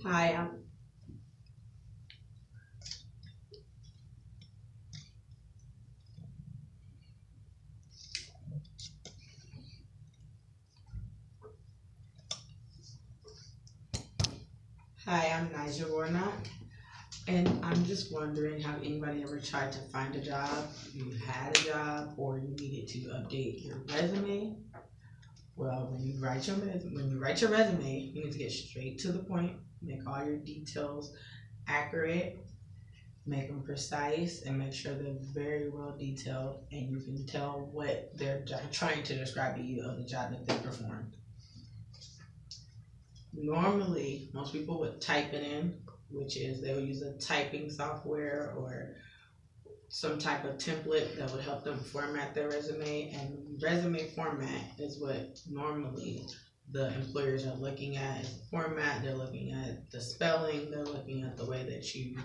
Hi, I'm Nigel Warnock, and I'm just wondering, have anybody ever tried to find a job, you had a job, or you needed to update your resume? Well, when you write your resume, you need to get straight to the point, make all your details accurate, make them precise, and make sure they're very well detailed, and you can tell what they're trying to describe to you of the job that they performed. Normally, most people would type it in, which is they'll use a typing software or some type of template that would help them format their resume. And resume format is what normally the employers are looking at is the format. They're looking at the spelling. They're looking at the way that you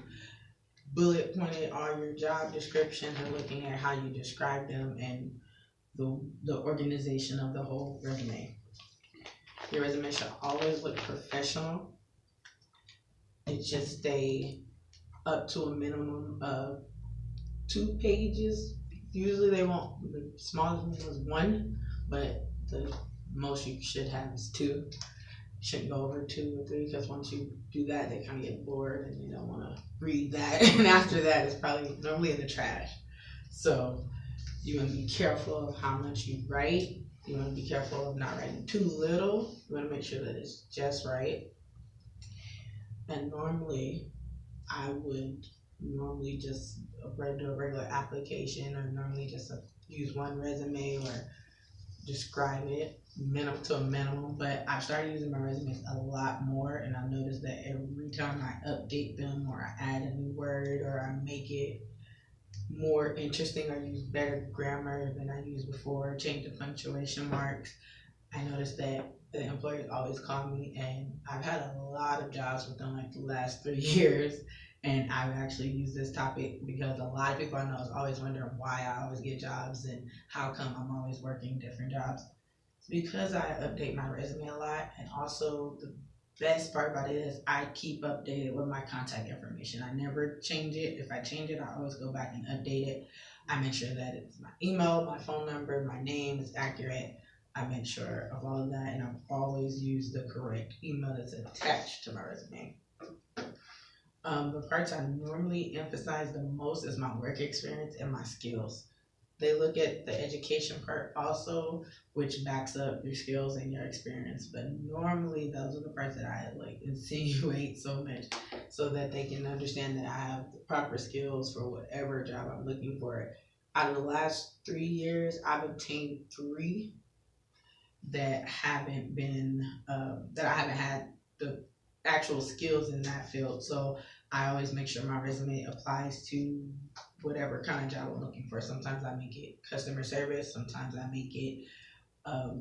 bullet pointed all your job descriptions. They're looking at how you describe them and the organization of the whole resume. Your resume should always look professional. It should stay up to a minimum of 2 pages. Usually they won't, the smallest one is 1, but the most you should have is 2. Shouldn't go over 2 or 3 because once you do that, they kind of get bored and they don't want to read that. And after that, it's probably normally in the trash. So you want to be careful of how much you write. You want to be careful of not writing too little. You want to make sure that it's just right. And normally, I would normally just do a regular application, or normally just use one resume or describe it to a minimum. But I've started using my resumes a lot more, and I've noticed that every time I update them or I add a new word or I make it more interesting or use better grammar than I used before, change the punctuation marks, I noticed that the employers always call me, and I've had a lot of jobs within like the last 3 years. And I've actually used this topic because a lot of people I know is always wondering why I always get jobs and how come I'm always working different jobs. It's because I update my resume a lot, and also the best part about it is I keep updated with my contact information. I never change it. If I change it, I always go back and update it. I make sure that it's my email, my phone number, my name is accurate. I make sure of all of that, and I've always used the correct email that's attached to my resume. The parts I normally emphasize the most is my work experience and my skills. They look at the education part also, which backs up your skills and your experience. But normally, those are the parts that I like insinuate so much, so that they can understand that I have the proper skills for whatever job I'm looking for. Out of the last 3 years, I've obtained 3 that haven't been that I haven't had the actual skills in that field. So I always make sure my resume applies to whatever kind of job I'm looking for. Sometimes I make it customer service. Sometimes I make it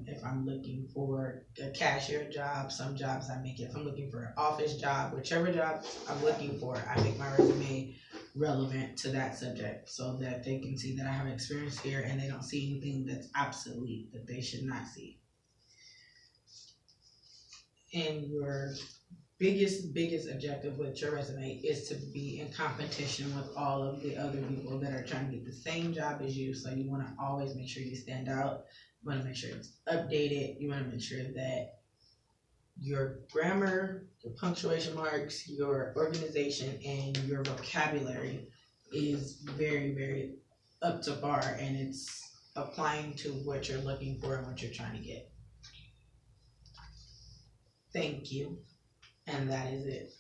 if I'm looking for a cashier job. Some jobs I make it if I'm looking for an office job. Whichever job I'm looking for, I make my resume relevant to that subject so that they can see that I have experience here and they don't see anything that's obsolete that they should not see. And your biggest objective with your resume is to be in competition with all of the other people that are trying to get the same job as you. So you want to always make sure you stand out. You want to make sure it's updated. You want to make sure that your grammar, your punctuation marks, your organization, and your vocabulary is very, very up to par, and it's applying to what you're looking for and what you're trying to get. Thank you. And that is it.